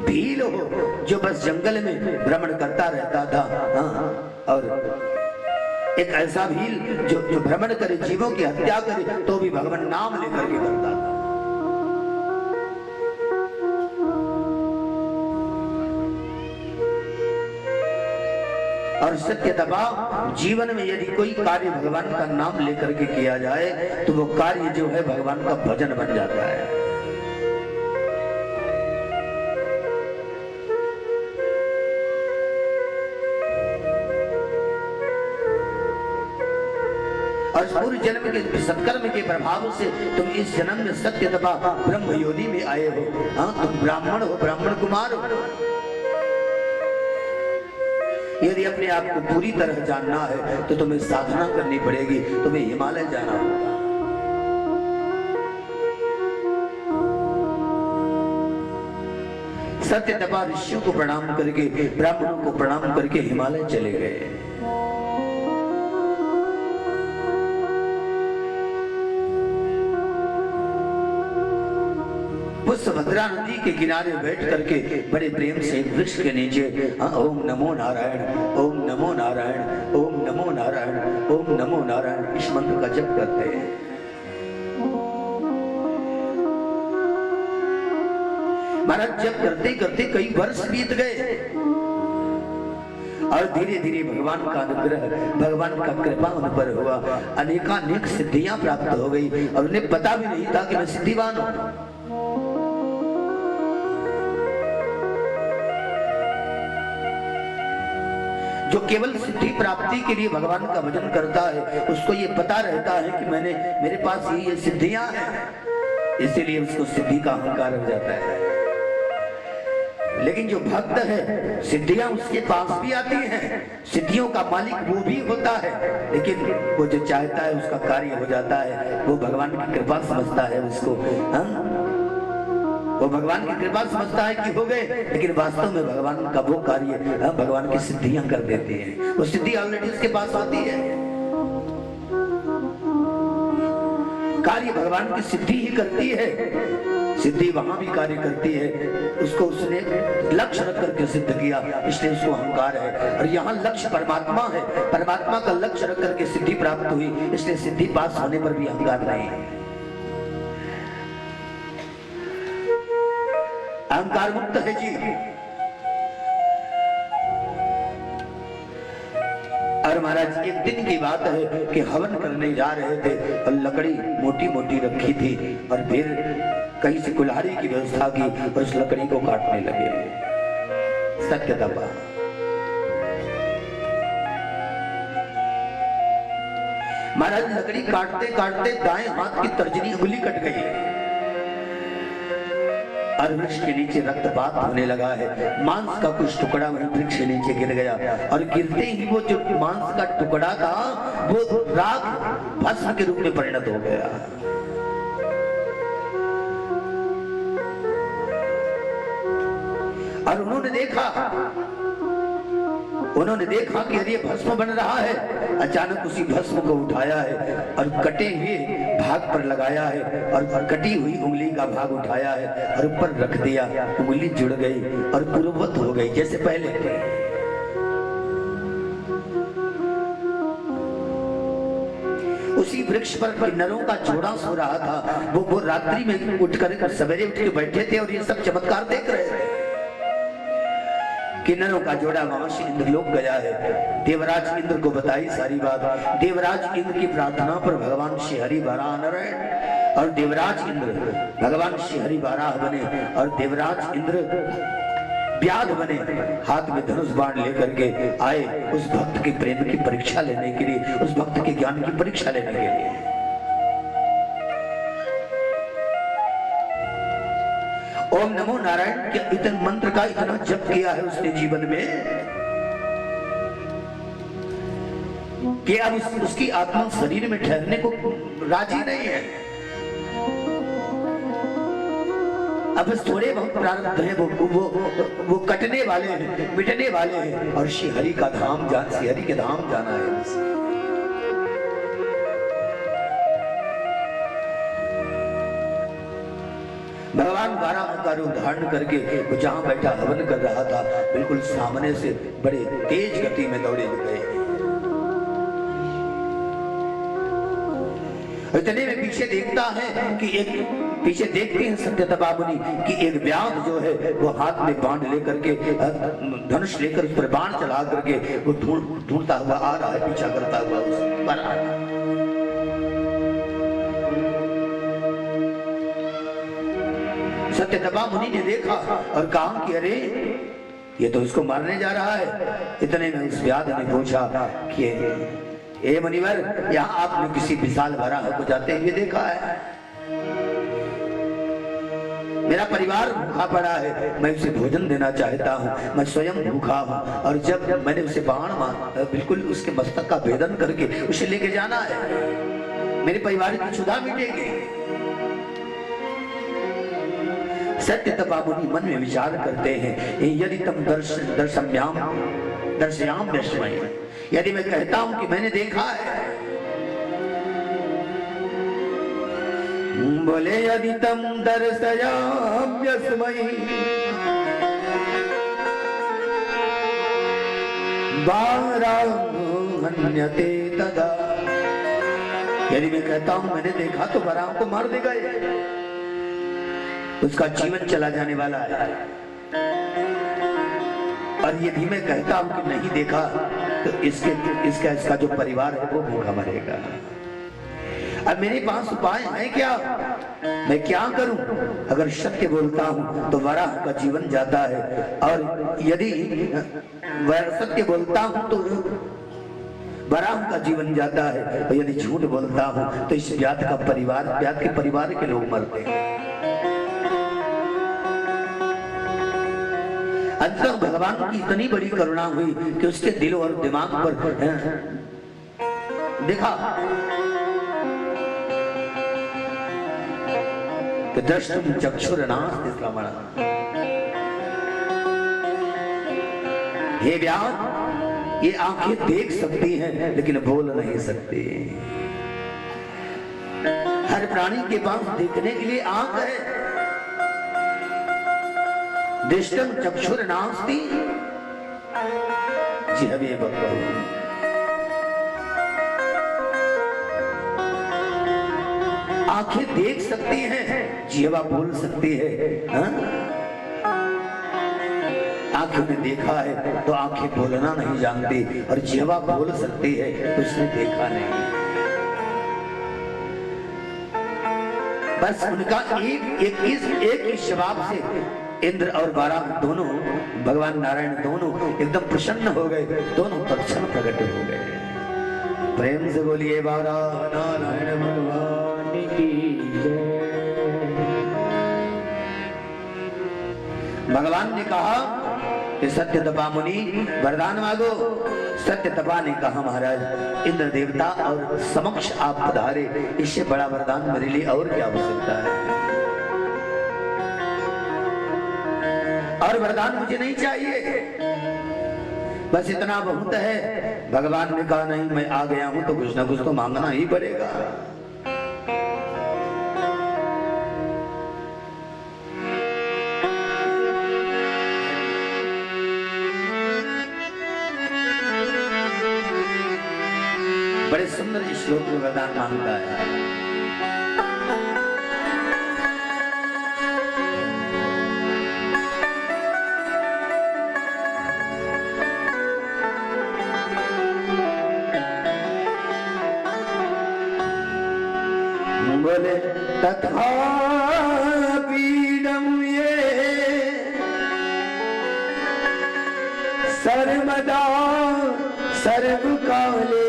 भील हो जो बस जंगल में भ्रमण करता रहता था। हाँ, और एक ऐसा भील जो भ्रमण करे, जीवों की हत्या करे, तो भी भगवान नाम लेकर के करता था। और सत्य दबा, जीवन में यदि कोई कार्य भगवान का नाम लेकर के किया जाए तो वो कार्य जो है भगवान का भजन बन जाता है। और पूर्व जन्म के सत्कर्म के प्रभाव से तुम इस जन्म में सत्य दबा ब्रह्म योनि में आए हो। हाँ, तुम ब्राह्मण हो, ब्राह्मण कुमार हो। यदि अपने आप को पूरी तरह जानना है तो तुम्हें साधना करनी पड़ेगी, तुम्हें हिमालय जाना होगा। सत्य दबा ऋषियों को प्रणाम करके, ब्राह्मणों को प्रणाम करके हिमालय चले गए। सुभद्रा नदी के किनारे बैठ करके बड़े प्रेम से वृक्ष के नीचे ओम नमो नारायण, ओम नमो नारायण, ओम नमो नारायण, ओम नमो नारायण इस मंत्र का जप करते हैं। महाराज जप करते करते कई वर्ष बीत गए और धीरे धीरे भगवान का अनुग्रह, भगवान का कृपा उन पर हुआ। अनेकानेक सिद्धियां प्राप्त हो गई और उन्हें पता भी नहीं था कि मैं सिद्धिवान हूं। जो केवल सिद्धि प्राप्ति के लिए भगवान का भजन करता है, उसको ये पता रहता है कि मेरे पास ये सिद्धियां हैं, इसीलिए उसको सिद्धि का अहंकार हो जाता है। लेकिन जो भक्त है, सिद्धियां उसके पास भी आती हैं, सिद्धियों का मालिक वो भी होता है, लेकिन वो जो चाहता है उसका कार्य हो जाता है। वो भगवान की कृपा समझता है उसको। वो भगवान की कृपा समझता है कि हो गए, लेकिन वास्तव में भगवान का वो कार्य भगवान की सिद्धियां कर देते हैं। वो सिद्धि ऑलरेडी उसके पास आती है। कार्य भगवान की सिद्धि ही करती है, सिद्धि वहां भी कार्य करती है। उसको उसने लक्ष्य रख करके सिद्ध किया, इसलिए उसको अहंकार है। और यहाँ लक्ष्य परमात्मा है, परमात्मा का लक्ष्य रख करके सिद्धि प्राप्त हुई, इसलिए सिद्धि पास होने पर भी अहंकार नहीं है। अहंकार मुक्त है जी। और महाराज एक दिन की बात है कि हवन करने जा रहे थे और लकड़ी मोटी मोटी रखी थी और फिर कहीं से कुल्हाड़ी की व्यवस्था की और उस लकड़ी को काटने लगे। सत्य दबा महाराज लकड़ी काटते काटते दाएं हाथ की तर्जनी उंगली कट गई और वृक्ष के नीचे रक्तपात होने लगा है। मांस का कुछ टुकड़ा वहीं वृक्ष के नीचे गिर गया और गिरते ही वो जो मांस का टुकड़ा था वो राख भस्म के रूप में परिणत हो गया। और उन्होंने देखा कि अरे भस्म बन रहा है। अचानक उसी भस्म को उठाया है और कटे हुए भाग पर लगाया है और कटी हुई उंगली का भाग उठाया है और ऊपर रख दिया। उंगली जुड़ गई और पूर्ववत हो गई जैसे पहले थे। उसी वृक्ष पर किन्नरों का जोड़ा सो रहा था। वो रात्रि में उठकर सवेरे उठ के बैठे थे और ये सब चमत्कार देख रहे थे। किन्नरों का जोड़ा वहां से इंद्रलोक गया है। देवराज इंद्र को बताई सारी बात। देवराज इंद्र की प्रार्थना पर भगवान श्री हरि बाराह नारायण और देवराज इंद्र भगवान श्री हरि बाराह बने और देवराज इंद्र व्याध बने। हाथ में धनुष बाण लेकर के आए उस भक्त के प्रेम की परीक्षा लेने के लिए, उस भक्त के ज्ञान की परीक्षा लेने के लिए। ओम नमो नारायण के इतने मंत्र का इतना जप किया है उसने जीवन में कि अब उसकी आत्मा शरीर में ठहरने को राजी नहीं है। अब बस थोड़े बहुत प्रारब्ध है, वो कटने वाले हैं, मिटने वाले हैं और श्री हरि का धाम श्री हरि के धाम जाना है। भगवान बारह का रूप धारण करके वो जहां बैठा हवन कर रहा था, बिल्कुल सामने से बड़े तेज गति में दौड़े गए। इतने में पीछे देखता है कि एक पीछे देखते हैं सत्यतपा मुनि कि एक व्याध जो है वो हाथ में बाण लेकर के धनुष लेकर उस पर बाण चला करके वो ढूंढता हुआ आ रहा है, पीछा करता हुआ उस पर आ रहा है। सत्यतपा मुनि ने देखा और कहा कि अरे ये तो इसको मारने जा रहा है। इतने में उस व्याध ने पूछा कि ए मुनिवर, यहाँ आपने किसी विशाल वराह को जाते हुए देखा है? मेरा परिवार भूखा पड़ा है, मैं उसे भोजन देना चाहता हूँ, मैं स्वयं भूखा हूँ, और जब मैंने उसे बाण मारा बिल्कुल उसके मस्तक का भेदन करके उसे लेके जाना है, मेरे परिवार की क्षुधा मिटेगी। सत्यतपा मुनि मन में विचार करते हैं, यदि तुम दर्शयाम विस्मय, यदि मैं कहता हूं कि मैंने देखा है, बोले यदि तुम दर्शयाम विस्मय बारान्यते तदा, यदि मैं कहता हूं मैंने देखा तो वराह को मार देगा, उसका जीवन चला जाने वाला है। और यदि मैं कहता हूं कि नहीं देखा तो इसका जो परिवार है वो भूखा मरेगा। अब मेरे पास उपाय है क्या? मैं क्या करूं? अगर सत्य बोलता हूं तो वराह का जीवन जाता है, और यदि सत्य बोलता हूं तो वराह का जीवन जाता है, और यदि झूठ बोलता हूं तो इस व्याध के परिवार के लोग मरते हैं। अंततः भगवान की इतनी बड़ी करुणा हुई कि उसके दिल और दिमाग पर देखा कि दृष्टुम चक्षुरनास्ति श्रवणः, हे व्याध, ये आंखें देख सकती हैं लेकिन बोल नहीं सकती। हर प्राणी के पास देखने के लिए आंख है, दृष्टम चक्षुर्नास्ति जिह्वे वक्तुः, आंखें देख सकती हैं, जिह्वा बोल सकती है। आंखों ने देखा है तो आंखें बोलना नहीं जानती, और जिह्वा बोल सकती है तो उसने देखा नहीं। बस उनका एक ही जवाब से इंद्र और बारह दोनों, भगवान नारायण दोनों एकदम प्रसन्न हो गए, दोनों तत्क्षण प्रकट हो गए। प्रेम से बोलिए बारह नारायण भगवान की जय। भगवान ने कहा कि सत्यतपा मुनि वरदान मांगो। सत्यतपा ने कहा महाराज, इंद्र देवता और समक्ष आप पधारे, इससे बड़ा वरदान मेरे लिए और क्या हो सकता है? और वरदान मुझे नहीं चाहिए, बस इतना बहुत है। भगवान ने कहा नहीं, मैं आ गया हूं तो कुछ ना कुछ तो मांगना ही पड़ेगा। बड़े सुंदर श्लोक में वरदान मांगता है। बोले तथा पीडम ये सर्वदा सर्वकाले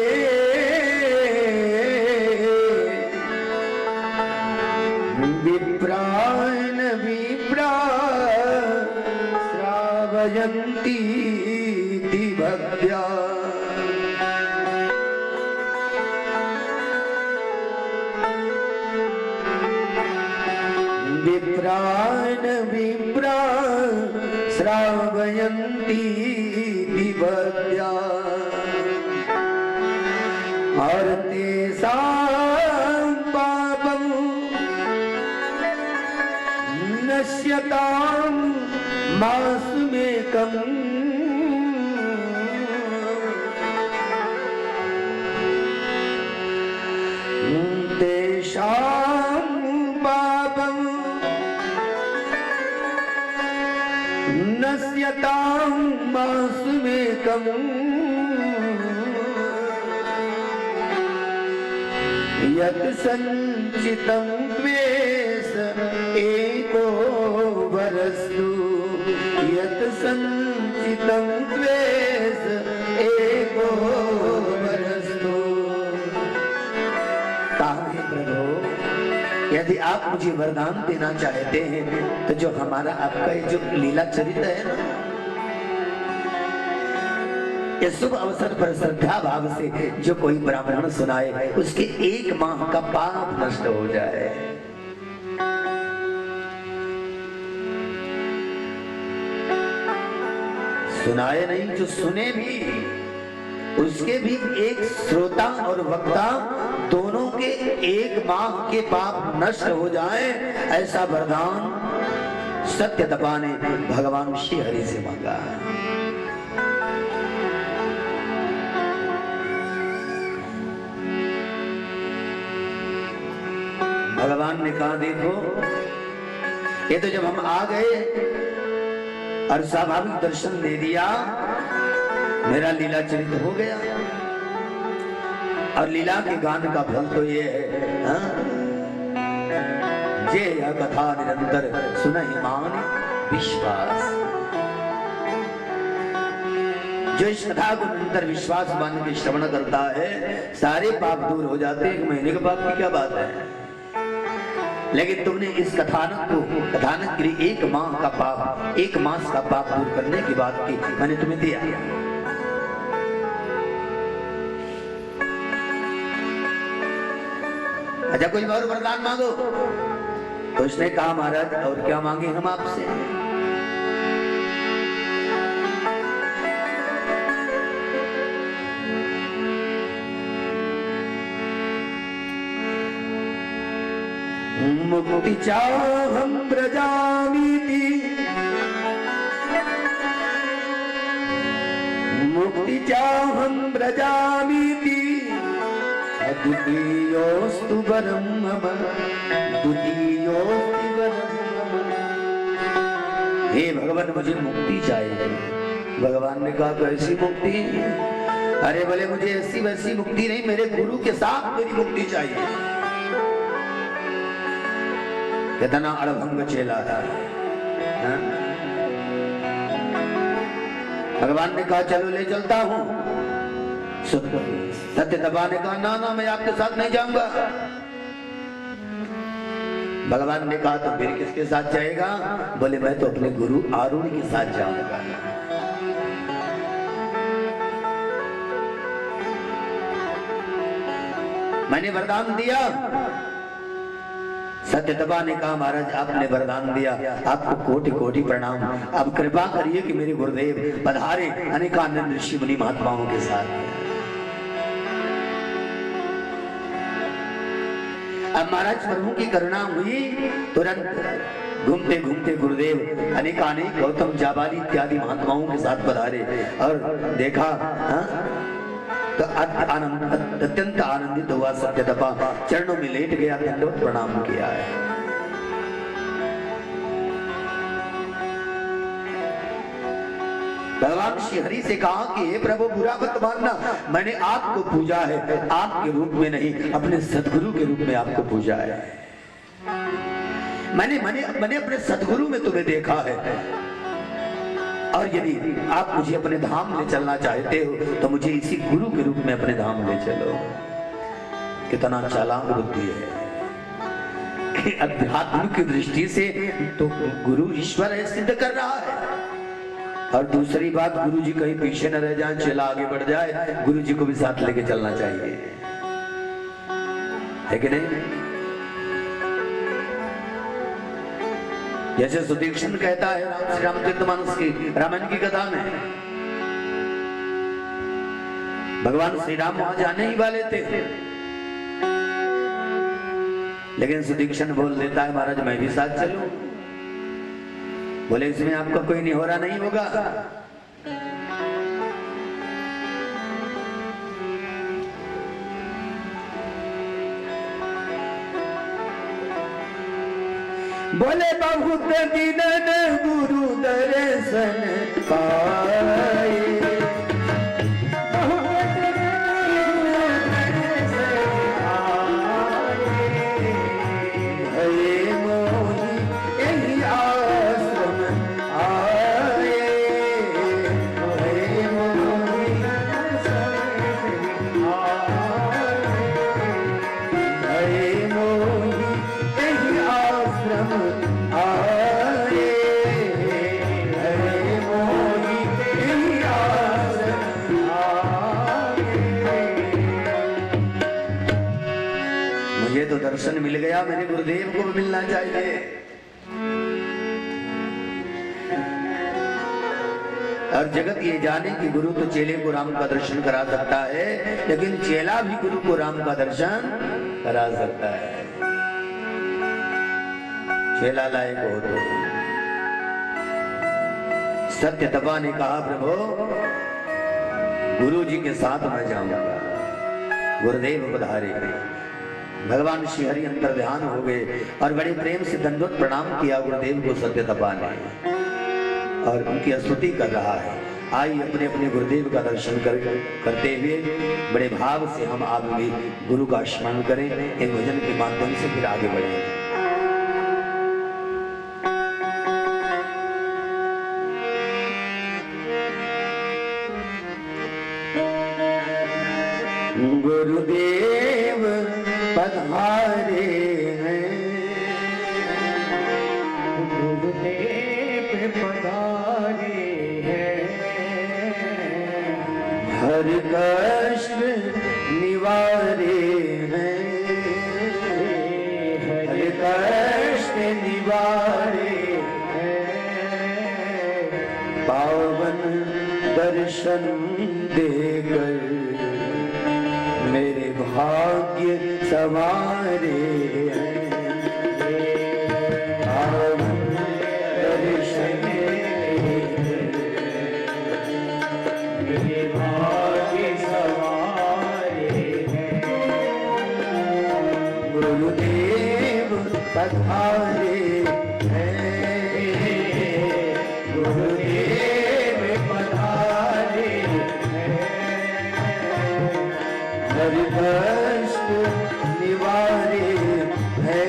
विप्रान विप्रा श्रावयन्ति भक्त्या। विप्रान विप्रा श्रावयन्ति भक्त्या, और तेषां पापं नश्यतां मासमेकं तेषां पापं नश्यतां मासमेकं यत् संचितं द्वेष एको वरस्तु यत् संचितं द्वेष एको वरस्तु। कहा प्रभु, यदि आप मुझे वरदान देना चाहते हैं तो जो हमारा आपका ये जो लीला चरित्र है ना, इस शुभ अवसर पर श्रद्धा भाव से जो कोई ब्राह्मण सुनाए उसके 1 माह का पाप नष्ट हो जाए। सुनाए नहीं, जो सुने भी उसके भी एक श्रोता और वक्ता दोनों के 1 माह के पाप नष्ट हो जाए, ऐसा वरदान सत्यतपा ने भगवान श्री हरि से मांगा। भगवान ने कहा देखो, ये तो जब हम आ गए और स्वाभाविक दर्शन दे दिया, मेरा लीला चरित्र हो गया। और लीला के गान का फल तो ये है, जे यह कथा निरंतर सुनहि मान विश्वास। जो इस कथा को निरंतर विश्वास मान के श्रवण करता है, सारे पाप दूर हो जाते हैं। 1 महीने के पाप की क्या बात है। लेकिन तुमने इस कथानक के लिए 1 माह का पाप, 1 मास का पाप दूर करने की बात की, मैंने तुम्हें दिया। अच्छा कोई और वरदान मांगो। तो उसने कहा महाराज और क्या मांगे हम आपसे। मुक्ति चाहं व्रजामीति, मुक्ति चाहं व्रजामीति, अद्वितीयोऽस्तु वरं मम, द्वितीयोऽस्ति वरं मम। हे भगवान मुझे मुक्ति चाहिए। भगवान ने कहा कैसी मुक्ति। अरे बोले मुझे ऐसी वैसी मुक्ति नहीं, मेरे गुरु के साथ मेरी मुक्ति चाहिए। कितना अड़भंग चेला था। भगवान ने कहा चलो ले चलता हूं। सत्यतपा ने कहा ना ना मैं आपके साथ नहीं जाऊंगा। भगवान ने कहा तो फिर किसके साथ जाएगा। बोले मैं तो अपने गुरु आरूढ़ के साथ जाऊंगा। मैंने वरदान दिया। सत्यतपा ने कहा महाराज आपने वरदान दिया, आपको कोटि कोटि प्रणाम। अब कृपा करिए कि मेरे गुरुदेव पधारे अनेकानंद ऋषि मुनि महात्माओं के साथ। अब महाराज प्रभु की करुणा हुई, तुरंत घूमते घूमते गुरुदेव अनेकानेक गौतम जाबाली इत्यादि महात्माओं के साथ पधारे और देखा तो अत्यंत आनंदित हुआ। सत्यतपा चरणों में लेट गया, दंडवत प्रणाम किया है। भगवान श्री हरि से कहा कि हे प्रभु बुरा मत मानना, मैंने आपको पूजा है, आपके रूप में नहीं अपने सदगुरु के रूप में आपको पूजा है। मैंने अपने सदगुरु में तुम्हें देखा है। और यदि आप मुझे अपने धाम ले चलना चाहते हो तो मुझे इसी गुरु के रूप में अपने धाम ले चलो। कितना चालाक बुद्धि है। अध्यात्म की दृष्टि से तो गुरु ईश्वर है, सिद्ध कर रहा है। और दूसरी बात, गुरु जी कहीं पीछे न रह जाए, चला आगे बढ़ जाए, गुरु जी को भी साथ लेके चलना चाहिए, है कि नहीं। जैसे सुदीक्षण कहता है श्री रामचरितमानस की रामायण की कथा में, भगवान श्री राम वहां जाने ही वाले थे, लेकिन सुदीक्षण बोल देता है महाराज मैं भी साथ चलूं। बोले इसमें आपका कोई निहोरा नहीं होगा। बोले बहुत दिनन गुरु दर्शन पाए, मुझे तो दर्शन मिल गया, मेरे गुरुदेव को भी मिलना चाहिए। और जगत ये जाने कि गुरु तो चेले को राम का दर्शन करा सकता है, लेकिन चेला भी गुरु को राम का दर्शन करा सकता है। चेला लायक हो तो सत्य तपा ने कहा प्रभु गुरु जी के साथ मैं जाऊंगा। गुरुदेव पधारे, भगवान श्री हरि अंतर ध्यान हो गए और बड़े प्रेम से दंडवत प्रणाम किया गुरुदेव को सत्य तपा ने, और उनकी स्तुति कर रहा है। आइए अपने अपने गुरुदेव का दर्शन करते हुए बड़े भाव से हम आप भी गुरु का स्मरण करें। इन भजन के माध्यम से फिर आगे बढ़ें। गुरुदेव पधारे हैं, गुरुदेव पधारे हैं, हर कष्ट निवारे हैं, हर कष्ट निवारे हैं, पावन दर्शन देकर मेरे भाग्य सवारे हैं, दर्शन मेरे भाग्य सवारे हैं। गुरुदेव पधारे हैं, गुरुदेव पधारे हर कष्ट निवारे हैं,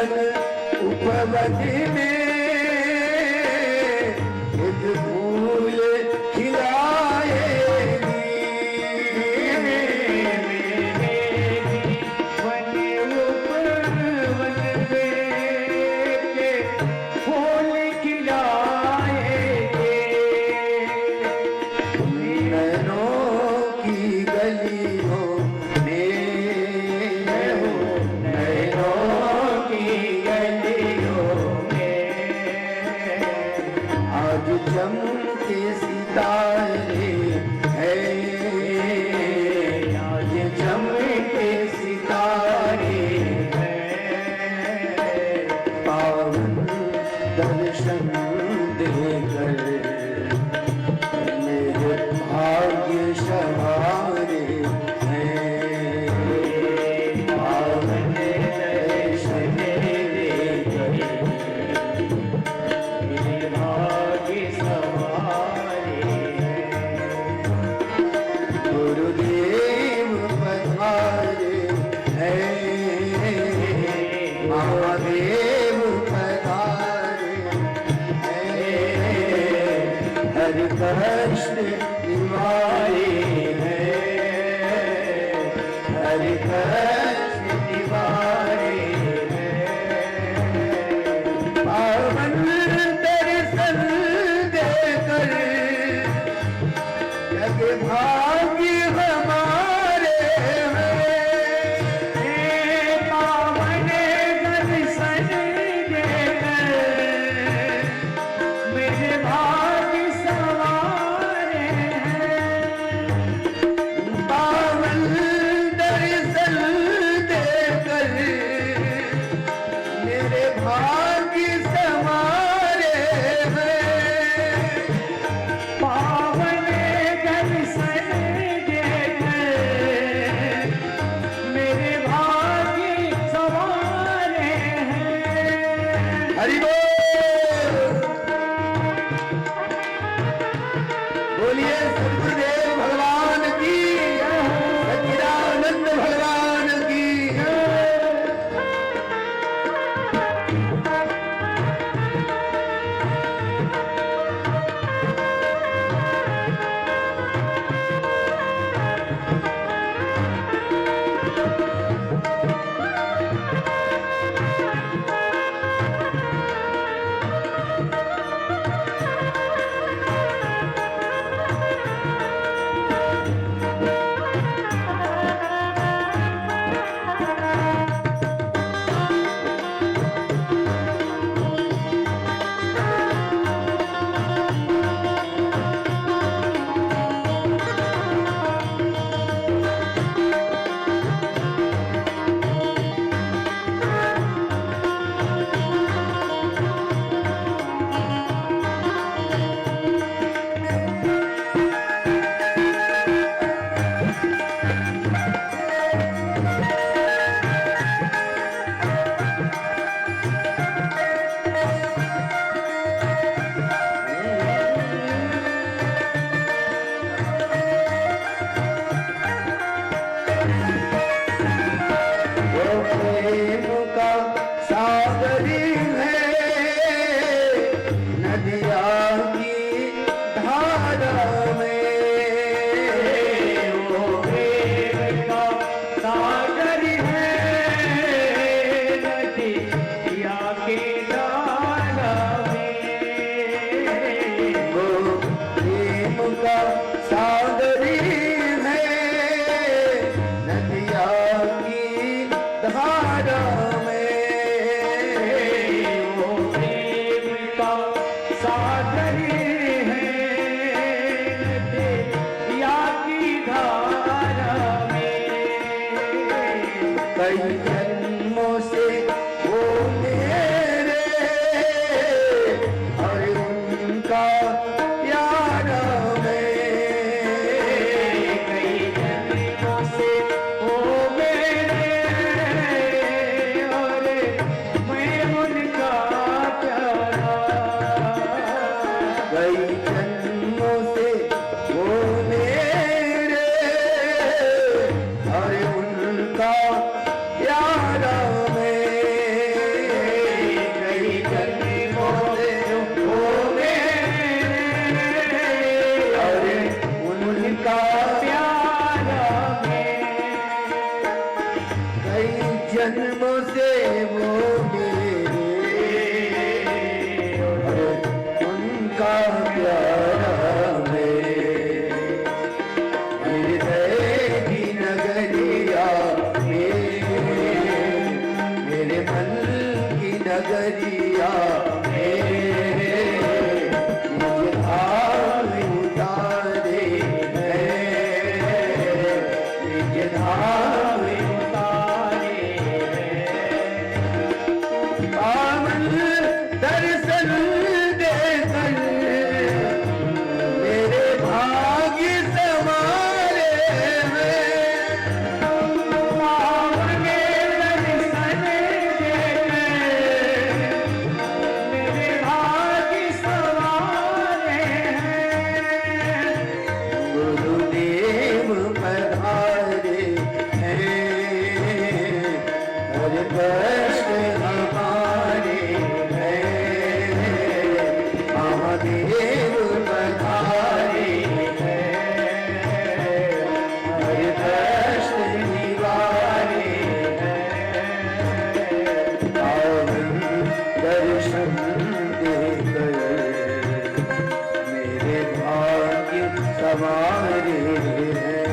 वन उपवन में एक फूल खिलाएगी। वन उपवन में फूल खिलाएंगे। नैनों की गलियों में, नैनों की गलियों में आज चमके सितारे हैं, आज चमके सितारे हैं। पावन दर्शन देकर मेरे भाग्य सवारे हैं। पावन दर्शन देकर मेरे भाग्य सवारे हैं। गुरुदेव पधारे हैं, महादेव पधारे हैं। हर कष्ट निवारे हैं, हर कष्ट निवारे हैं। पावन दर्शन देकर जग भाग्य हमारे हैं। पावन दर्शन देकर मेरे भाग्य सवारे हैं। पावन दर्शन देकर मेरे भाग्य संवारे हैं। पावन दर्शन देकर मेरे भाग्य सवारे हैं। हरि बोल। बोलिए सद्गुरुदेव भगवान की, सच्चिदानंद भगवान की। नगरिया मेरे निज धाम उतारे हैं, निज धाम उतारे हैं। पावन दर्शन देकर मेरे भाग्य संवारे हैं। पावन दर्शन देकर मेरे भाग्य संवारे हैं। गुरुदेव पधारे हैं, हर कष्ट हमारे हैं। महादेव पधारे हैं, हर कष्ट निवारे हैं। पावन दर्शन देकर मेरे भाग्य संवारे हैं।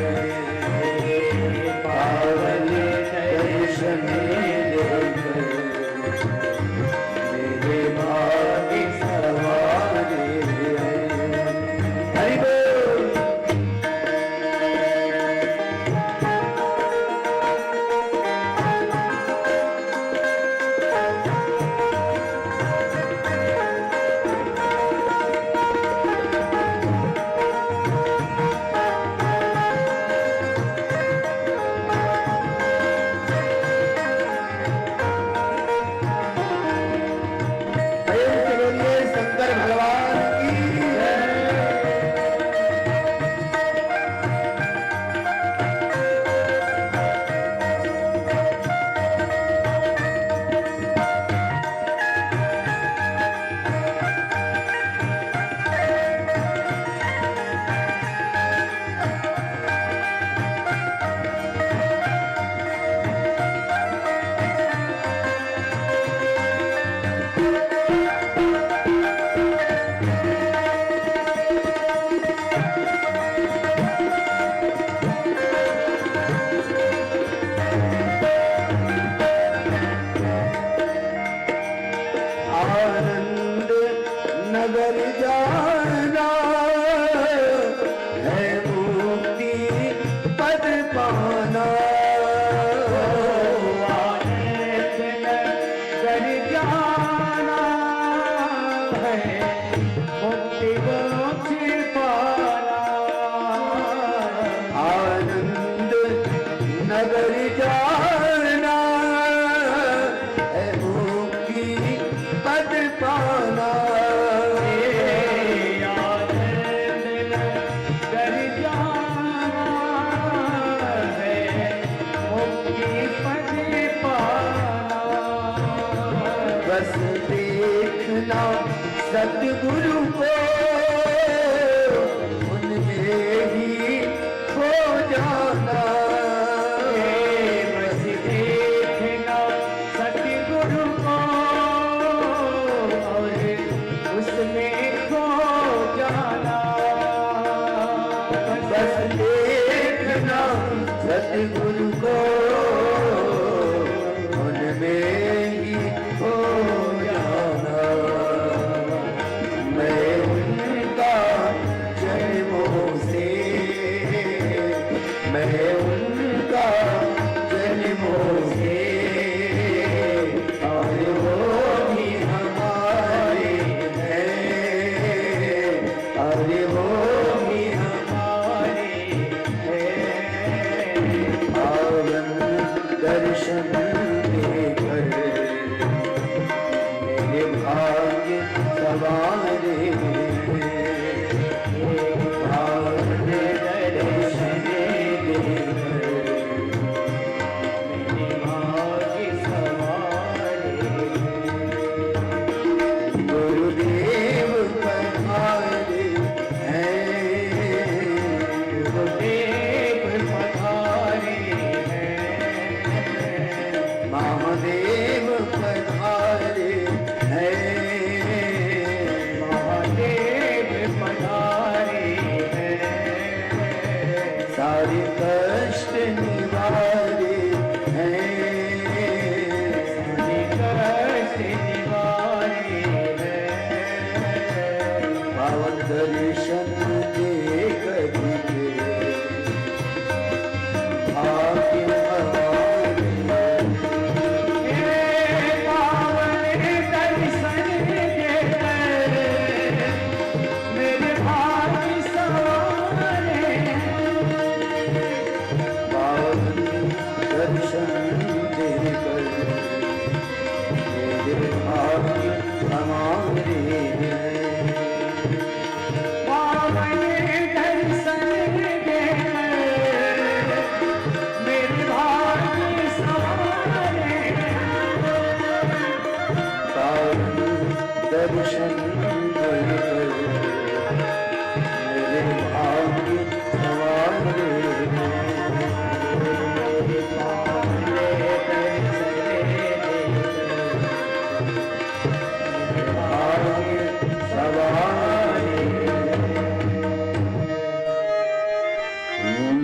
पावन दर्शन देकर मेरे भाग्य संवारे हैं। हरि बोल। प्रेम से बोलिए शंकर भगवान की जय। आनंद नगर जाना है, मुक्ति पद पाना। आनंद नगर जाना है, मुक्ति मोक्ष पाना। आनंद नगर जाना है, मुक्ति पद पाना। आनंद नगर जाना है, मुक्ति पद पाना। बस देखना सतगुरु को, उनमें ही खो जाना। बस देखना सतगुरु को और उसमें खो जाना। बस देखना सतगुरु को, उनमें ही खो जाना। मैं उनका जन्मों से, मैं भाग्य हमारे हैं। पावन दर्शन देकर मेरे भाग्य संवारे। पावन दर्शन देकर मेरे भाग्य संवारे हैं।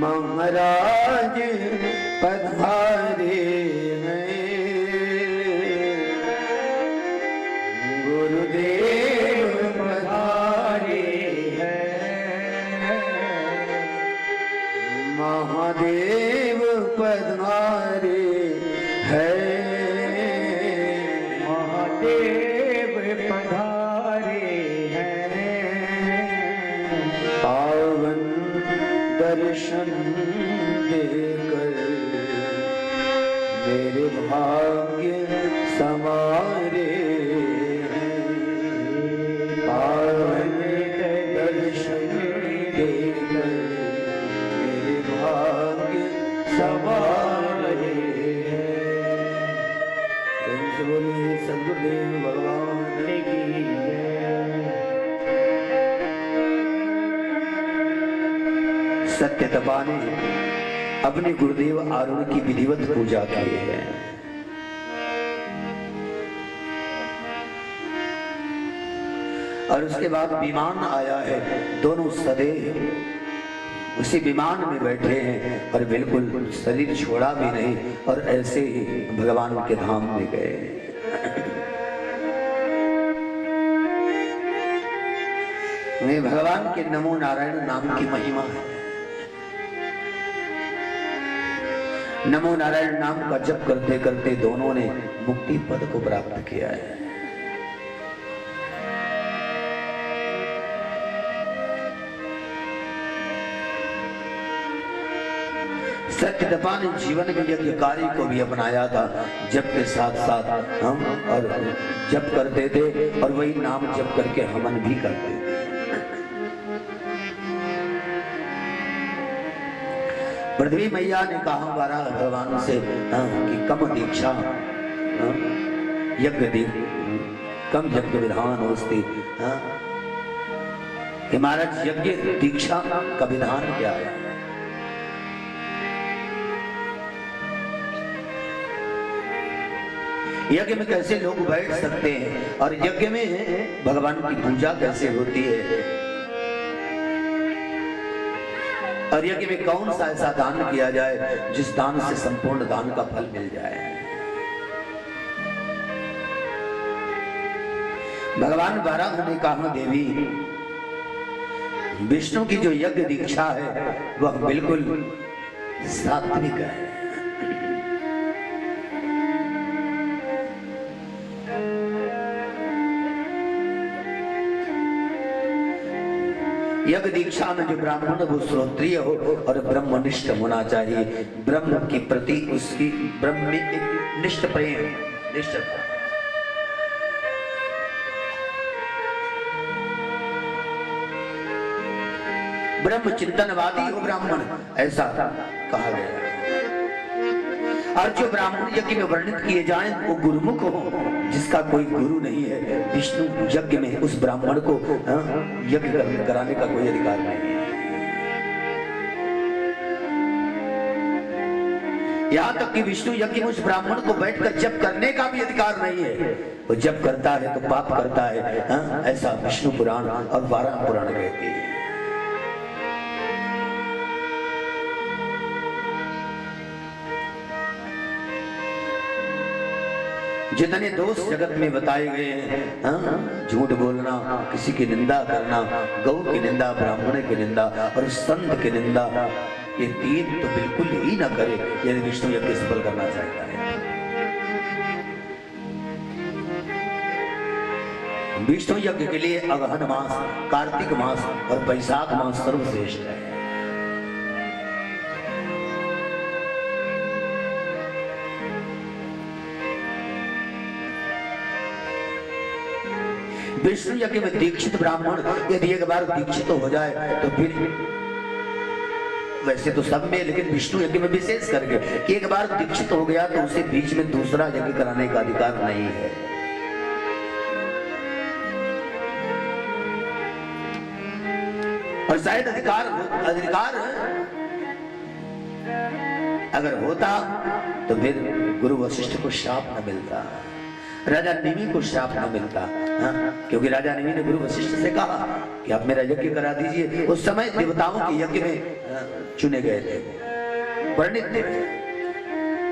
महाराज पधारे हैं, गुरुदेव पधारे हैं, महादेव पधारे हैं, महादेव पधारे हैं। पावन दर्शन देकर मेरे भाग्य समारे हैं। पावन दर्शन देकर मेरे भाग्य समारे हैं। प्रेम से बोलिए सद्गुरुदेव भगवान की जय। सत्य तपा ने अपने गुरुदेव आरुण की विधिवत पूजा की है। और उसके बाद विमान आया है, दोनों सदैव उसी विमान में बैठे हैं और बिल्कुल शरीर छोड़ा भी नहीं और ऐसे ही भगवान के धाम में गए। में भगवान के नमो नारायण नाम की महिमा है। नमो नारायण नाम का जप करते करते दोनों ने मुक्ति पद को प्राप्त किया है। सत्यतपा ने जीवन में यज्ञ कार्य को भी अपनाया था, जप के साथ साथ हम और जप करते थे और वही नाम जप करके हवन भी करते थे। पृथ्वी मैया ने कहा बारा भगवान से कि कम दीक्षा यज्ञ कम यज्ञ विधान होती। महाराज यज्ञ दीक्षा का विधान क्या है? यज्ञ में कैसे लोग बैठ सकते हैं और यज्ञ में भगवान की पूजा कैसे होती है और यज्ञ में कौन सा ऐसा दान किया जाए जिस दान से संपूर्ण दान का फल मिल जाए। भगवान बारह ने कहा देवी विष्णु की जो यज्ञ दीक्षा है वह बिल्कुल सात्विक है। यज्ञ दीक्षा में जो ब्राह्मण वो श्रोत्रिय हो और ब्रह्मनिष्ठ होना चाहिए। ब्रह्म के प्रति उसकी ब्रह्म में एक निष्ठ प्रेम निष्ठता। ब्रह्म चिंतनवादी हो ब्राह्मण, ऐसा कहा गया। और जो ब्राह्मण यज्ञ में वर्णित किए जाएं वो गुरुमुख हो, जिसका कोई गुरु नहीं है। विष्णु यज्ञ में उस ब्राह्मण को यज्ञ कराने का कोई अधिकार नहीं है। यहाँ तक कि विष्णु यज्ञ में उस ब्राह्मण को बैठकर जप करने का भी अधिकार नहीं है। वो जप करता है तो पाप करता है, ऐसा विष्णु पुराण और 12 पुराण कहते हैं। जितने दोष जगत में बताए गए हैं, झूठ बोलना, किसी की निंदा करना, गौ की निंदा, ब्राह्मण की निंदा और संत की निंदा, ये 3 तो बिल्कुल ही ना करे यदि विष्णु यज्ञ सफल करना चाहता है। विष्णु यज्ञ के लिए अगहन मास, कार्तिक मास और वैशाख मास सर्वश्रेष्ठ है। विष्णु यज्ञ में दीक्षित ब्राह्मण यदि एक बार दीक्षित हो जाए तो फिर, वैसे तो सब में, लेकिन विष्णु यज्ञ में विशेष करके कि एक बार दीक्षित हो गया तो उसे बीच में दूसरा यज्ञ कराने का अधिकार नहीं है। और शायद अधिकार अगर होता तो फिर गुरु वशिष्ठ को श्राप न मिलता, राजा निमि को श्राप न मिलता। क्योंकि राजा निमि ने गुरु वशिष्ठ से कहा कि आप मेरा यज्ञ करा दीजिए। उस समय देवताओं के यज्ञ में चुने गए थे, वर्णित थे।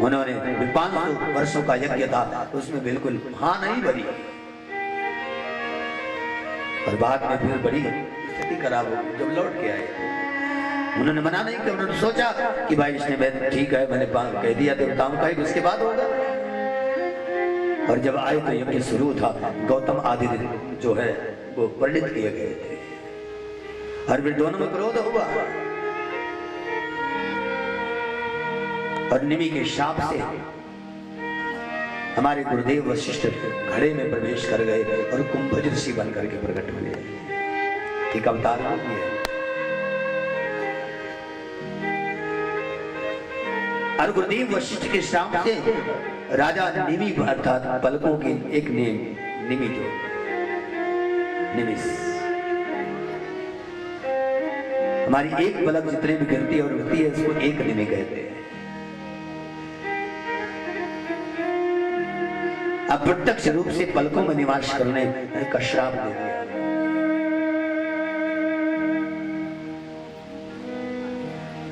उन्होंने 500 वर्षों का यज्ञ था, उसमें बिल्कुल हाँ नहीं भरी। और बाद में फिर बड़ी स्थिति खराब हो, जब लौट के आए उन्होंने मना नहीं किया। उन्होंने सोचा कि भाई इसने ठीक है, मैंने कह दिया देवताओं का, उसके बाद होगा। और जब आए तो यज्ञ शुरू था, गौतम आदि जो है वो वर्णित किए गए थे, और फिर दोनों में क्रोध हुआ और निमि के शाप से हमारे गुरुदेव वशिष्ठ घड़े में प्रवेश कर गए और कुंभज ऋषि बन करके प्रकट हुए। एक अवतार है। और गुरुदेव वशिष्ठ के श्राप से राजा निमि अर्थात पलकों की एक निमि जो निमिस, हमारी एक पलक जितने भी गिरती है और उठती है इसको एक निमि कहते हैं। अप्रत्यक्ष रूप से पलकों में निवास करने का श्राप दे दिया।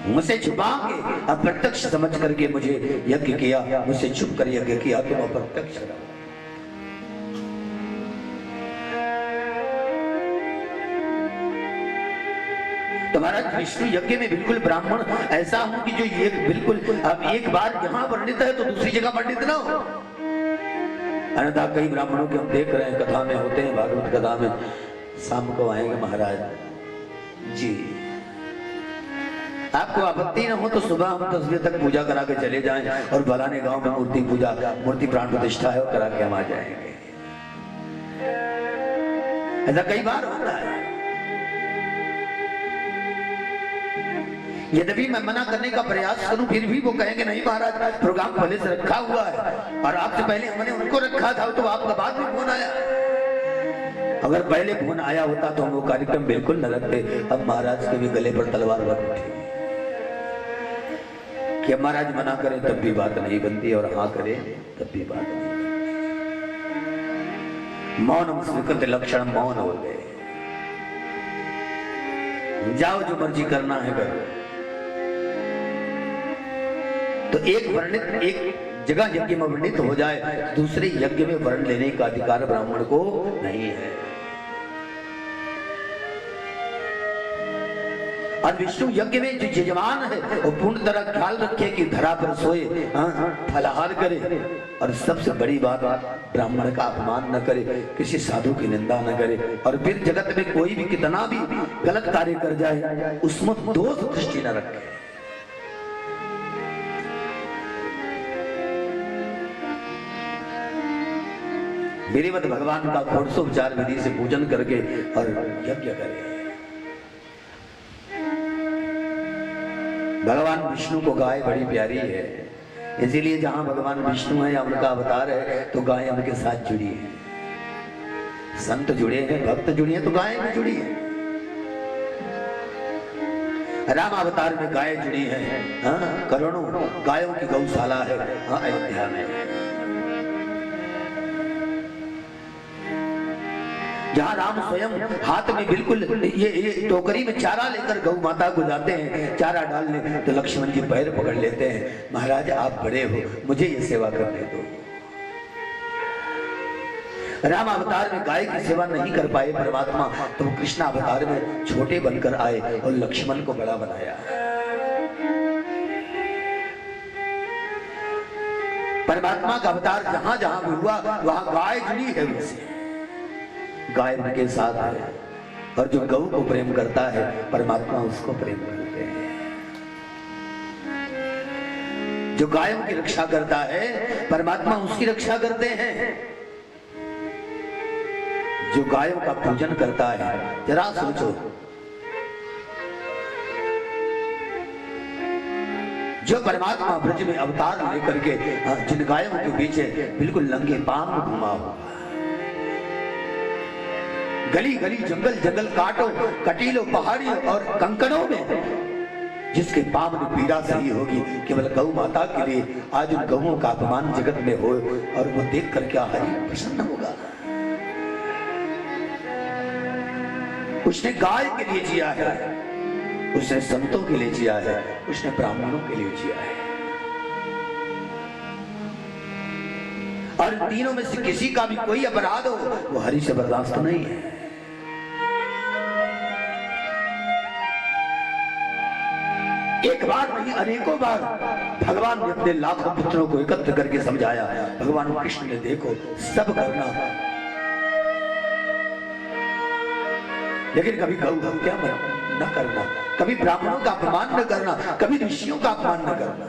मुझसे छुपा के अप्रत्यक्ष समझ करके मुझे यज्ञ किया, मुझसे छुप कर यज्ञ किया, तुम अप्रत्यक्ष रहो। तुम्हारा विष्णु यज्ञ में बिल्कुल ब्राह्मण ऐसा हूं कि जो ये बिल्कुल अब एक बार यहां वर्णित है तो दूसरी जगह वर्णित ना हो। अन्यथा कई ब्राह्मणों के हम देख रहे हैं, कथा में होते हैं, भागवत कथा में, शाम को आएंगे महाराज जी, आपको आपत्ति न हो तो सुबह हम 10 बजे तक पूजा करा के चले जाएं और फलाने गांव में मूर्ति पूजा, मूर्ति प्राण प्रतिष्ठा है, और करा के हम आ जाएंगे। ऐसा कई बार होता है। यद्यपि मैं मना करने का प्रयास करूं फिर भी वो कहेंगे नहीं महाराज प्रोग्राम पहले से रखा हुआ है और आपसे पहले हमने उनको रखा था, तो आपका बाद में फोन आया। अगर पहले फोन आया होता तो हम वो कार्यक्रम बिल्कुल न रखते। अब महाराज के भी गले पर तलवार रख उठी कि महाराज मना करें तब भी बात नहीं बनती और हाँ करें तब भी बात नहीं। मौनम स्वीकृत लक्षण मौन हो गए। जाओ जो मर्जी करना है करो। तो एक वर्णित एक जगह यज्ञ में वर्णित हो जाए, दूसरे यज्ञ में वर्ण लेने का अधिकार ब्राह्मण को नहीं है। और विष्णु यज्ञ में जो यजमान है वो पूर्ण तरह ख्याल रखे कि धरा पर सोए, फलाहार करे, और सबसे बड़ी बात ब्राह्मण का अपमान न करे, किसी साधु की निंदा न करे, और फिर जगत में कोई भी कितना भी गलत कार्य कर जाए उसमें दोष दृष्टि न रखे। विधिवत भगवान का षोडशोपचार विधि से पूजन करके और यज्ञ करे। भगवान विष्णु को गाय बड़ी प्यारी है, इसीलिए जहां भगवान विष्णु है या उनका अवतार है तो गाय उनके साथ जुड़ी है। संत जुड़े हैं, भक्त जुड़ी है, तो गाय भी जुड़ी है। राम अवतार में गाय जुड़ी है, करोड़ों गायों की गौशाला है अयोध्या में। जहाँ राम स्वयं हाथ में बिल्कुल ये टोकरी में चारा लेकर गौ माता को जाते हैं चारा डालने, तो लक्ष्मण जी पैर पकड़ लेते हैं, महाराज आप बड़े हो, मुझे ये सेवा करने दो। राम अवतार में गाय की सेवा नहीं कर पाए परमात्मा, तो कृष्ण अवतार में छोटे बनकर आए और लक्ष्मण को बड़ा बनाया। परमात्मा का अवतार जहां जहां भी हुआ वहां गाय जुड़ी है उनसे, गाय उनके साथ है, और जो गौ को प्रेम करता है परमात्मा उसको प्रेम करते हैं। जो गायों की रक्षा करता है परमात्मा उसकी रक्षा करते हैं। जो गायों का पूजन करता है, जरा सोचो, जो परमात्मा ब्रज में अवतार लेकर के जिन गायों के पीछे बिल्कुल नंगे पांव घुमा हुआ, गली गली जंगल जंगल काटो कटीलों पहाड़ियों और कंकड़ों में जिसके पाप में पीड़ा सही होगी केवल गौ माता के लिए आज उन गौओं का अपमान जगत में हो, और वो देख कर क्या हरि प्रसन्न होगा। उसने गाय के लिए जिया है, उसने संतों के लिए जिया है, उसने ब्राह्मणों के लिए जिया है, और तीनों में से किसी का भी कोई अपराध हो वो हरि से बर्दाश्त नहीं है। एक बार नहीं अनेकों बार भगवान ने अपने लाखों पुत्रों को एकत्र करके समझाया। भगवान कृष्ण ने देखो सब करना, लेकिन कभी गौ हत्या न करना, कभी ब्राह्मणों का अपमान न करना, कभी ऋषियों का अपमान न करना।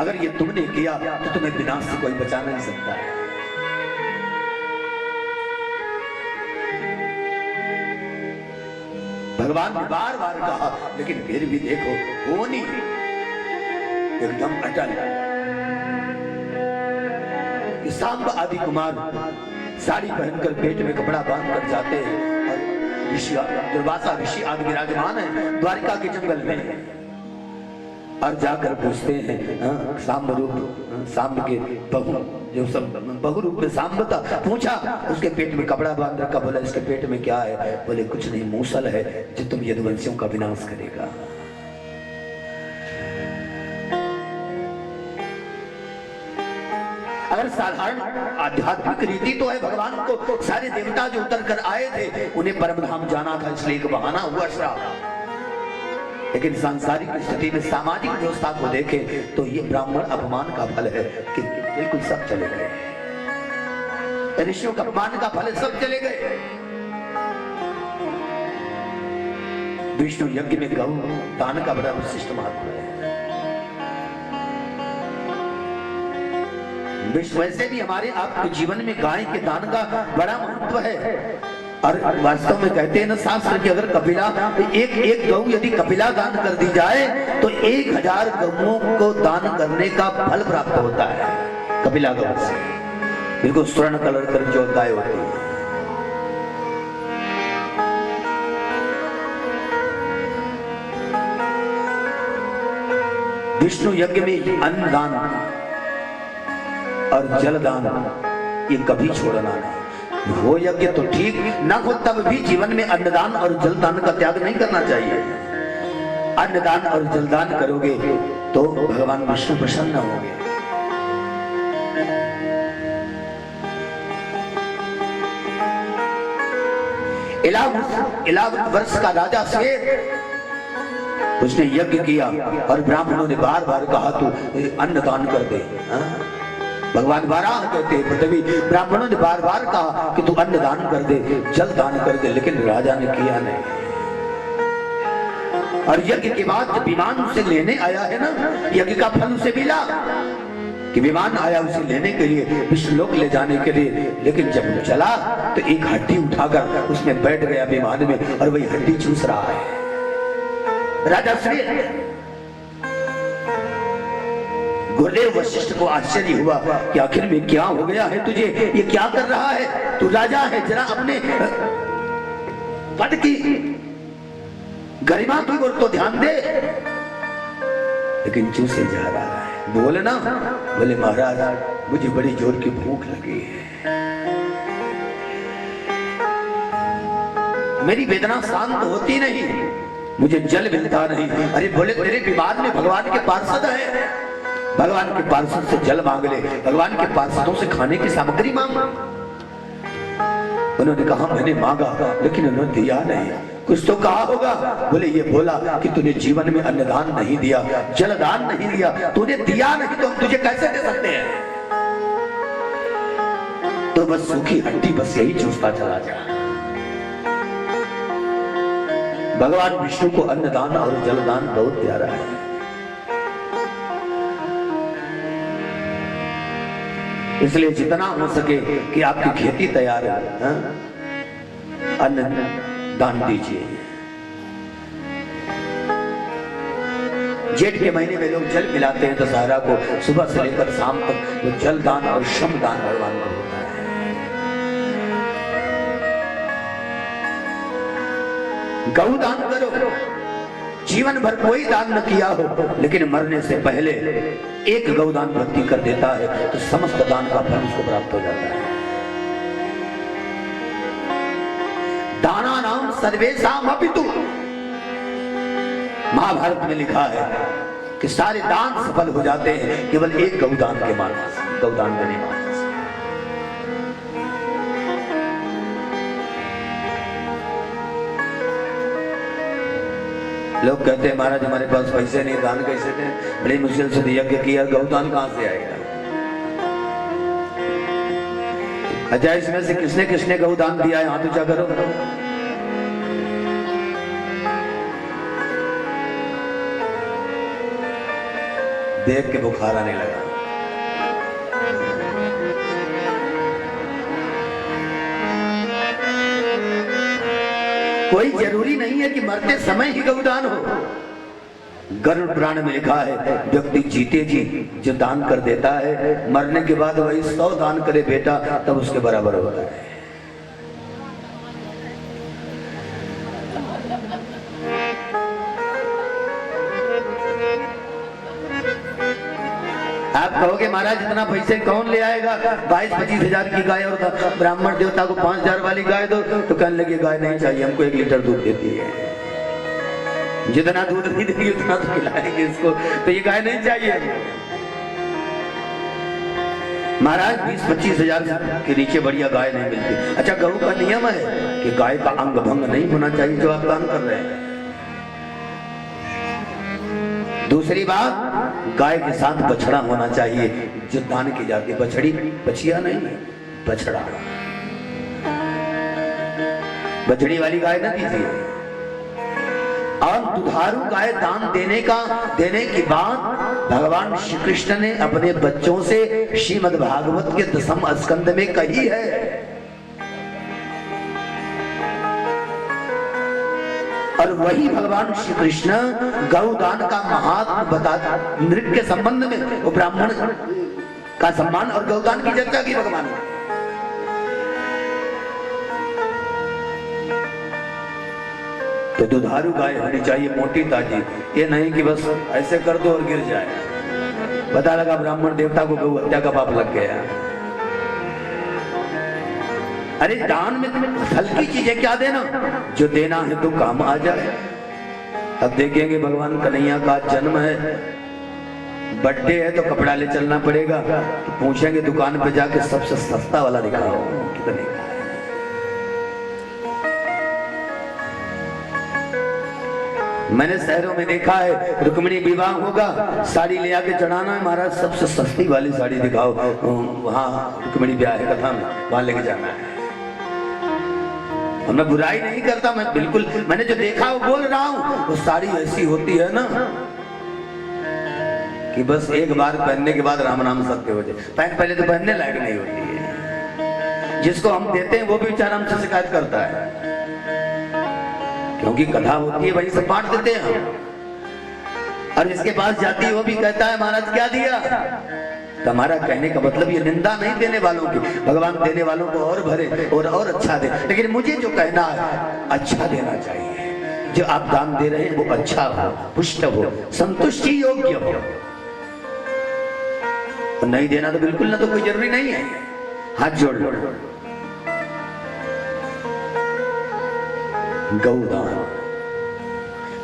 अगर ये तुमने किया तो तुम्हें विनाश से कोई बचा नहीं सकता है। भगवान ने बार बार कहा, लेकिन फिर भी देखो वो नहीं, एकदम अटल। कि सांब आदि कुमार साड़ी पहनकर पेट में कपड़ा बांध कर जाते हैं, और ऋषि दुर्वासा ऋषि आदि विराजमान है द्वारिका के जंगल में, और जाकर पूछते हैं सांब रूप सांब के बहू, जो सब बहु रूप में सांब था, पूछा उसके पेट में कपड़ा बांध रखा। बोला इसके पेट में क्या है? बोले कुछ नहीं, मूसल है जो तुम यदुवंशियों का विनाश करेगा। अगर साधारण आध्यात्मिक रीति तो है, भगवान को सारे देवता जो उतर कर आए थे उन्हें परमधाम जाना था, इसलिए एक बहाना हुआ श्राप। लेकिन सांसारिक स्थिति में सामाजिक व्यवस्था को देखें तो ये ब्राह्मण अपमान का फल है कि बिल्कुल सब चले गए। ऋषियों का अपमान का फल है, सब चले गए। विष्णु यज्ञ में गौ दान का बड़ा विशिष्ट महत्व है। वैसे भी हमारे आपके जीवन में गाय के दान का बड़ा महत्व है। और वास्तव में कहते हैं ना शास्त्र कि अगर कपिला एक गौ यदि कपिला दान कर दी जाए तो 1000 गौओं को दान करने का फल प्राप्त होता है। कपिला गौ से बिल्कुल स्वर्ण कलर कर जो गाय होती है। विष्णु यज्ञ में अन्न दान और जल दान ये कभी छोड़ना नहीं। वो यज्ञ तो ठीक ना हो तब भी जीवन में अन्नदान और जलदान का त्याग नहीं करना चाहिए। अन्नदान और जलदान करोगे तो भगवान विष्णु प्रसन्न होंगे। इलावत वर्ष का राजा श्वेत उसने यज्ञ किया और ब्राह्मणों ने बार बार कहा तू अन्नदान कर दे। भगवान वाराह कहते हैं पृथ्वी, ब्राह्मणों ने बार बार कहा कि तू अन्न दान कर दे, जल दान कर दे, लेकिन राजा ने किया नहीं। और यज्ञ के बाद जब विमान उसे लेने आया है ना, यज्ञ का फल उसे मिला कि विमान आया उसे लेने के लिए, विष्णुलोक ले जाने के लिए, लेकिन जब चला तो एक हड्डी उठाकर उसमें बैठ गया विमान में और वही हड्डी चूस रहा है। राजा श्वेत गुरुदेव वशिष्ठ को आश्चर्य हुआ कि आखिर में क्या हो गया है तुझे, ये क्या कर रहा है? तू राजा है, जरा अपने पद की गरिमा की ओर तो ध्यान दे। लेकिन चूसे जा रहा है। बोले ना, बोले महाराज मुझे बड़ी जोर की भूख लगी है, मेरी वेदना शांत होती नहीं, मुझे जल मिलता नहीं। अरे बोले तेरे विमान में भगवान के पार्षद है, भगवान के पार्षद से जल मांग ले, भगवान के पार्षदों से खाने की सामग्री मांग। उन्होंने कहा मैंने मांगा लेकिन उन्होंने दिया नहीं। कुछ तो कहा होगा। बोले ये बोला कि तूने जीवन में अन्नदान नहीं दिया, जलदान नहीं दिया, तूने दिया नहीं तो हम तुझे कैसे दे सकते हैं? तो बस सूखी हड्डी बस यही चूसता चला जा। भगवान विष्णु को अन्नदान और जलदान बहुत प्यारा है। इसलिए जितना हो सके कि आपकी खेती तैयार है, हाँ? अन्न दान दीजिए। जेठ के महीने में लोग जल मिलाते हैं दशहरा को, सुबह से लेकर शाम तक वो जल दान और श्रम दान भगवान को होता है। गौ दान करो। जीवन भर कोई दान न किया हो, लेकिन मरने से पहले एक गौदान व्यक्ति कर देता है तो समस्त दान का फल उसको प्राप्त हो जाता है। दाना नाम सर्वेशाम अपितु, महाभारत में लिखा है कि सारे दान सफल हो जाते हैं केवल एक गौदान के माध्यम से, गौदान देने माध्यम से। लोग कहते हैं महाराज हमारे पास पैसे नहीं, दान कैसे दें? बड़ी मुश्किल से यज्ञ किया, गौदान कहां से आएगा? अच्छा, इसमें से किसने किसने गौदान दिया है? हाथ ऊंचा करो। देख के बुखार आने लगा। कोई जरूरी नहीं है कि मरते समय ही गौदान हो। गरुड़ पुराण में लिखा है व्यक्ति जीते जी जो दान कर देता है, मरने के बाद वही 100 दान करे बेटा, तब उसके बराबर होता है। आप कहोगे महाराज इतना पैसे कौन ले आएगा? 22-25 हजार की गाय और ब्राह्मण देवता को 5,000 वाली गाय दो, तो कहने लगे गाय नहीं चाहिए हमको, 1 लीटर दूध देती है। जितना दूध नहीं देगी उतना तो खिलाएंगे इसको, तो ये गाय नहीं चाहिए। महाराज 20-25 हजार के नीचे बढ़िया गाय नहीं मिलती। अच्छा, गऊ का नियम है कि गाय का अंग भंग नहीं होना चाहिए जो आप दान कर रहे हैं। दूसरी बात, गाय के साथ बछड़ा होना चाहिए जो दान की जाती है। बछड़ी, बछिया नहीं, बछड़ा। बछड़ी वाली गाय ना दीजिए। और दुधारू गाय दान देने की बात भगवान श्री कृष्ण ने अपने बच्चों से श्रीमद् भागवत के 10वें स्कंद में कही है। और वही भगवान श्री कृष्ण गौदान का महात्म बताता, नृत्य के संबंध में वो ब्राह्मण का सम्मान और गौदान की चर्चा की भगवान ने। तो दुधारू गाय होनी चाहिए, मोटी ताजी। ये नहीं कि बस ऐसे कर दो और गिर जाए। पता लगा ब्राह्मण देवता को गौ हत्या का पाप लग गया। अरे दान में हल्की चीजें क्या देना, जो देना है तो काम आ जाए। अब देखेंगे भगवान कन्हैया का जन्म है, बर्थडे है तो कपड़ा ले चलना पड़ेगा, तो पूछेंगे दुकान पे जाके सबसे सस्ता वाला दिखाओ कितने का है। मैंने शहरों में देखा है, रुक्मिणी विवाह होगा, साड़ी ले आके चढ़ाना है, महाराज सबसे सस्ती वाली साड़ी दिखाओ, वहां रुक्मिणी ब्याह है कथा में, वहां लेके जाना है। मैं बुराई नहीं करता, मैं बिल्कुल मैंने जो देखा वो बोल रहा हूं। वो साड़ी ऐसी होती है ना कि बस एक बार पहनने के बाद राम नाम सत्य हो जाए। पहले तो पहनने लायक नहीं होती है। जिसको हम देते हैं वो भी बेचारा हमसे शिकायत करता है, क्योंकि कथा होती है वहीं से बांट देते हैं हम। और जिसके पास जाती है वो भी कहता है महाराज क्या दिया। तुम्हारा कहने का मतलब ये निंदा नहीं देने वालों की, भगवान देने वालों को और भरे और अच्छा दे, लेकिन मुझे जो कहना है अच्छा देना चाहिए। जो आप दान दे रहे हैं वो अच्छा हो, पुष्ट हो, संतुष्टि योग्य हो। तो नहीं देना तो बिल्कुल ना, तो कोई जरूरी नहीं है। हाथ जोड़ लो। गौदान,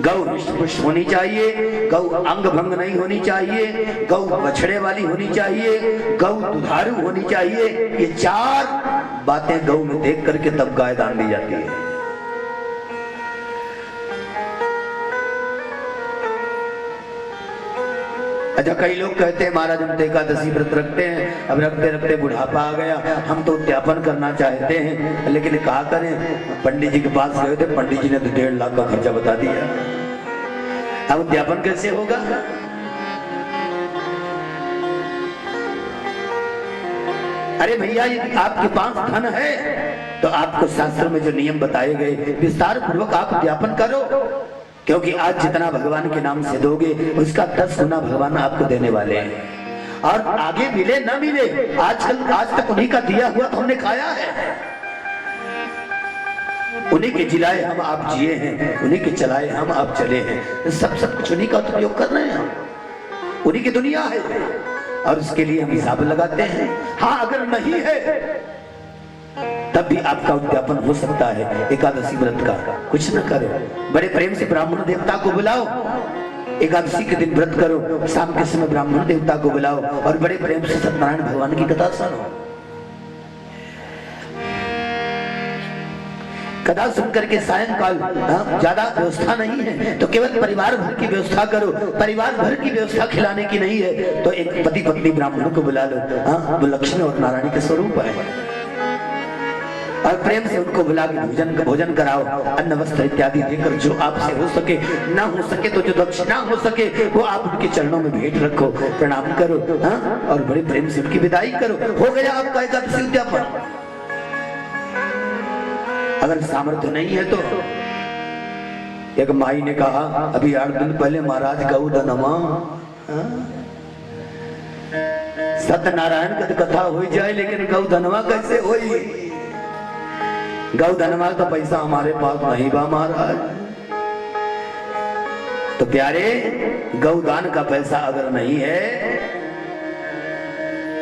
गौ हृष्ट होनी चाहिए, गौ अंग भंग नहीं होनी चाहिए, गौ बछड़े वाली होनी चाहिए, गौ दुधारू होनी चाहिए। ये 4 बातें गौ में देख करके तब गाय दान दी जाती है। अच्छा, कई लोग कहते हैं महाराज हम तो एकादशी व्रत रखते हैं, अब रखते रखते बुढ़ापा आ गया, हम तो उद्यापन करना चाहते हैं, लेकिन कहा करें। पंडित जी के पास गए थे, पंडित जी ने तो 1.5 लाख का खर्चा बता दिया। अब उद्यापन कैसे होगा? अरे भैया यदि आपके पास धन है तो आपको शास्त्र में जो नियम बताए गए विस्तार पूर्वक आप ज्ञापन करो, क्योंकि आज जितना भगवान के नाम से दोगे उसका 10 गुना भगवान आपको देने वाले हैं। और आगे मिले ना मिले, आज तक उन्हीं का दिया हुआ तो हमने खाया है, उन्हीं के जिलाए हम आप जिए हैं, उन्हीं के चलाए हम आप चले हैं, सब कुछ उन्हीं का उपयोग कर रहे हैं हम, उन्हीं की दुनिया है और उसके लिए हम हिसाब लगाते हैं। हाँ अगर नहीं है तब भी आपका उद्यापन हो सकता है एकादशी व्रत का। कुछ न करो, बड़े प्रेम से ब्राह्मण देवता को बुलाओ, एकादशी के दिन व्रत करो, शाम के समय ब्राह्मण देवता को बुलाओ और बड़े प्रेम से सत्यनारायण भगवान की कथा सुनो। कथा सुन करके सायंकाल ज्यादा व्यवस्था नहीं है तो केवल परिवार भर की व्यवस्था करो, परिवार भर की व्यवस्था खिलाने की नहीं है तो एक पति पत्नी ब्राह्मणों को बुला लो। हाँ वो लक्ष्मी और नारायण के स्वरूप है और प्रेम से उनको बुला के भोजन कराओ, अन्न वस्त्र इत्यादि देकर जो आपसे हो सके, ना हो सके तो जो दक्षिणा हो सके वो आप उनके चरणों में भेंट रखो, प्रणाम करो। हाँ और बड़े प्रेम से उनकी विदाई करो, हो गया आपका एकादशी उद्यापन। अगर सामर्थ्य नहीं है तो एक माई ने कहा अभी 8 दिन पहले महाराज गौधनमा सत्यनारायण की कथा हो जाए लेकिन गौधनवा कैसे होई? गौधनवा तो पैसा हमारे पास नहीं बा महाराज। तो प्यारे गौदान का पैसा अगर नहीं है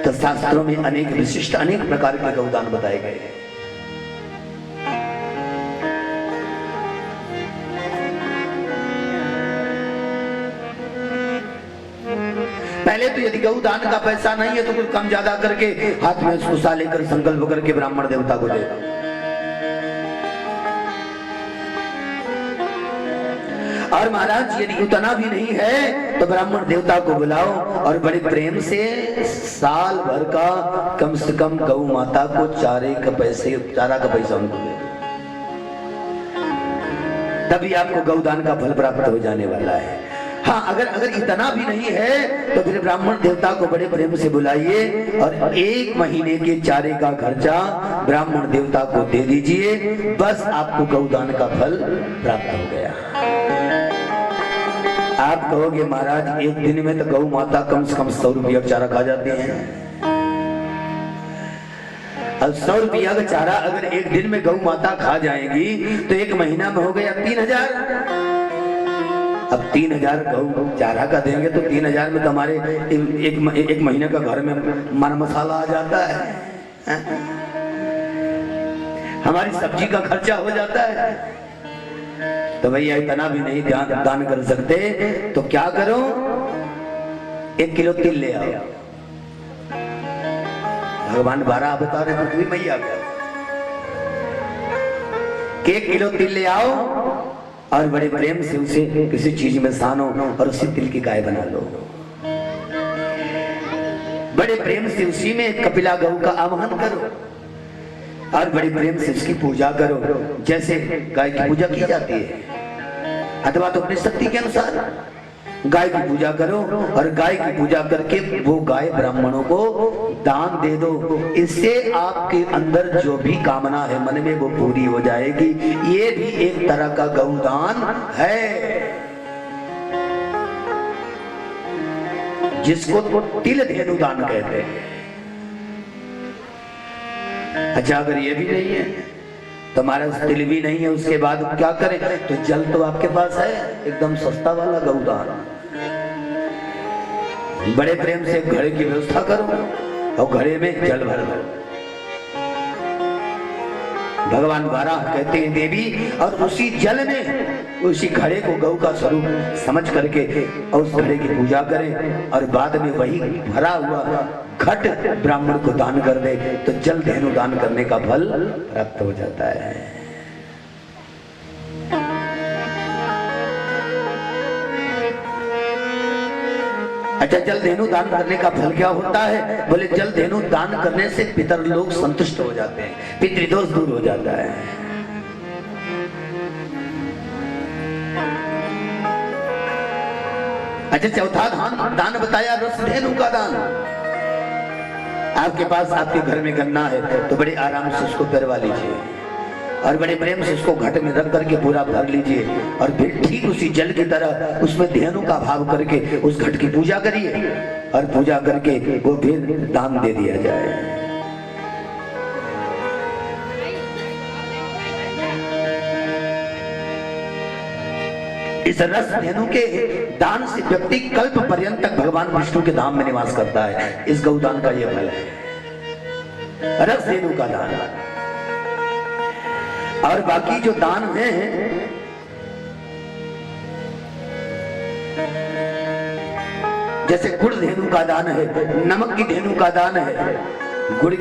तो शास्त्रों में अनेक विशिष्ट अनेक प्रकार के गौदान बताए गए हैं। पहले तो यदि गौदान का पैसा नहीं है तो कुछ कम ज्यादा करके हाथ में सुसा लेकर संकल्प करके ब्राह्मण देवता को दे दो। और महाराज यदि उतना भी नहीं है तो ब्राह्मण देवता को बुलाओ और बड़े प्रेम से साल भर का कम से कम गौ माता को चारा का पैसा उनको दे दो, तभी आपको गौदान का फल प्राप्त हो जाने वाला है। हाँ अगर इतना भी नहीं है तो फिर ब्राह्मण देवता को बड़े प्रेम से बुलाइए और 1 महीने के चारे का खर्चा ब्राह्मण देवता को दे दीजिए, बस आपको गौदान का फल प्राप्त हो गया। आप कहोगे महाराज एक दिन में तो गौ माता कम से कम 100 रुपया चारा खा जाते हैं। अब 100 रुपया का चारा अगर एक दिन में गौ माता खा जाएंगी तो 1 महीना में हो गया 3000। अब 3000 गौ चारा का देंगे तो 3000 में तो हमारे एक महीने का घर में मर मसाला आ जाता है, हमारी सब्जी का खर्चा हो जाता है। तो भैया इतना भी नहीं दान कर सकते तो क्या करो, 1 किलो तिल ले आओ। भगवान 12 बता रहे पृथ्वी मैया का 1 किलो तिल ले आओ और बड़े प्रेम से उसे किसी चीज में सानो और उसी तिल की गाय बना लो। बड़े प्रेम से उसी में कपिला गौ का आवाहन करो और बड़े प्रेम से उसकी पूजा करो जैसे गाय की पूजा की जाती है, अथवा तो अपनी शक्ति के अनुसार गाय की पूजा करो और गाय की पूजा करके वो गाय ब्राह्मणों को दान दे दो। इससे आपके अंदर जो भी कामना है मन में वो पूरी हो जाएगी। ये भी एक तरह का गौदान है जिसको तिल धेनु दान कहते हैं। अच्छा अगर ये भी नहीं है तो हमारा तिल भी नहीं है, उसके बाद क्या करें? तो जल तो आपके पास है एकदम सस्ता वाला गौदान। बड़े प्रेम से घड़े की व्यवस्था करो और घड़े में जल भर दो। भगवान 12 कहते हैं देवी, और उसी जल में उसी घड़े को गौ का स्वरूप समझ करके और उस घड़े की पूजा करें और बाद में वही भरा हुआ घट ब्राह्मण को दान कर दे तो जल धेनु दान करने का फल प्राप्त हो जाता है। अच्छा जल धेनु दान करने का फल क्या होता है? बोले जल धेनु दान करने से पितर लोग संतुष्ट हो जाते हैं, पितृदोष दूर हो जाता है। अच्छा चौथा दान बताया रस धेनु का दान। आपके पास आपके घर में गन्ना है तो बड़े आराम से उसको पेरवा लीजिए और बड़े प्रेम से उसको घट में रख करके पूरा भर लीजिए और फिर ठीक उसी जल की तरह उसमें धेनु का भाव करके उस घट की पूजा करिए और पूजा करके वो फिर दान दे दिया जाए। इस रस धेनु के दान से व्यक्ति कल्प पर्यंत तक भगवान विष्णु के धाम में निवास करता है। इस गौदान का यह फल है, रस धेनु का दान। और बाकी जो दान है जैसे गुड़ धेनु का दान है, नमक की धेनु का दान है, गुड़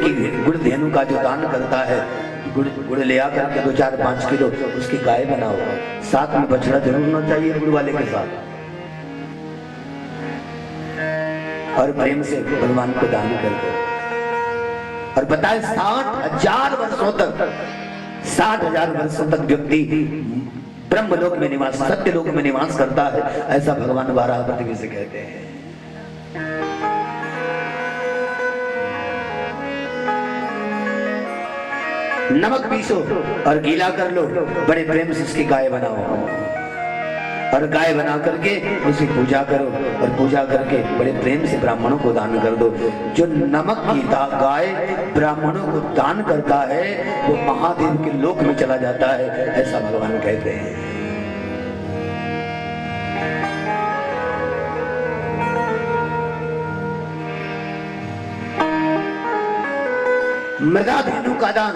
धेनु का जो दान करता है, गुड़ ले आकर के 2-4-5 किलो उसकी गाय बनाओ, साथ में बछड़ा जरूर होना चाहिए गुड़ वाले के साथ, और प्रेम से भगवान को दान कर दो। और बताए 60,000 वर्षों तक 60,000 वर्षों तक व्यक्ति ब्रह्मलोक में निवास, सत्यलोक में निवास करता है, ऐसा भगवान वाराहपति से कहते हैं। नमक पीसो और गीला कर लो, बड़े प्रेम से उसकी गाय बनाओ और गाय बना करके उसकी पूजा करो और पूजा करके बड़े प्रेम से ब्राह्मणों को दान कर दो। जो नमक की गाय ब्राह्मणों को दान करता है वो महादेव के लोक में चला जाता है, ऐसा भगवान कहते हैं। मृदा धेनु का दान,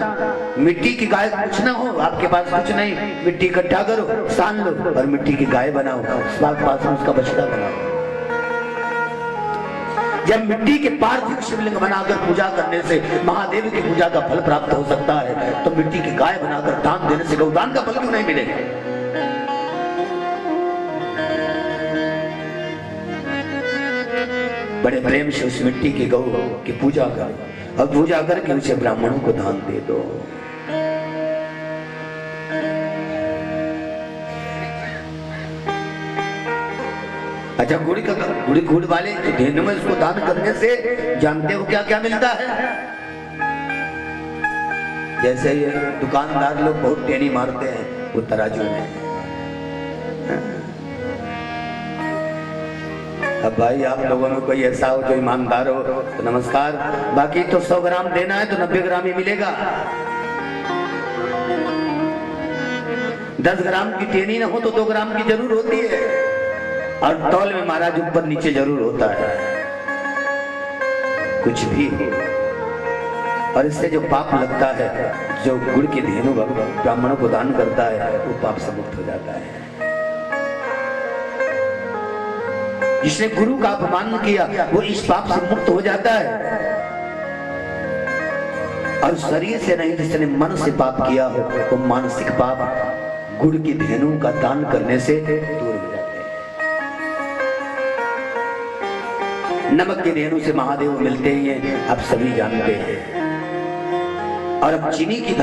मिट्टी की गाय कुछ ना हो, आपके पास कुछ नहीं, मिट्टी इकट्ठा करो, सान लो और मिट्टी की गाय बनाओ, पास में उसका बछड़ा बनाओ। जब मिट्टी के पार्थिव शिवलिंग बनाकर पूजा करने से महादेव की पूजा का फल प्राप्त हो सकता है, तो मिट्टी की गाय बनाकर दान देने से गौदान का फल क्यों नहीं मिलेगा? बड़े प्रेम से उस मिट्टी की गौ की पूजा करो और पूजा करके उसे ब्राह्मणों को दान दे दो। अच्छा, गुड़ वाले जो धेनु में उसको दान करने से जानते हो क्या क्या मिलता है? जैसे ये दुकानदार लोग बहुत टेनी मारते हैं वो तराजू में। अब भाई आप लोगों में कोई ऐसा हो जो ईमानदार हो तो नमस्कार, बाकी तो 100 ग्राम देना है तो 90 ग्राम ही मिलेगा। 10 ग्राम की टेनी ना हो तो 2 ग्राम की जरूर होती है, और तौल में महाराज ऊपर नीचे जरूर होता है, कुछ भी हो। और इससे जो पाप लगता है, जो गुड़ की धेनु ब्राह्मणों को दान करता है, वो पाप से मुक्त हो जाता है। जिसने गुरु का अपमान किया वो इस पाप से मुक्त हो जाता है, और शरीर से नहीं, जिसने मन से पाप किया हो वो मानसिक पाप गुड़ की धेनु का दान करने से दूर हो जाते हैं। नमक की धेनु से महादेव मिलते ही हैं, आप सभी जानते हैं। और अब चीनी की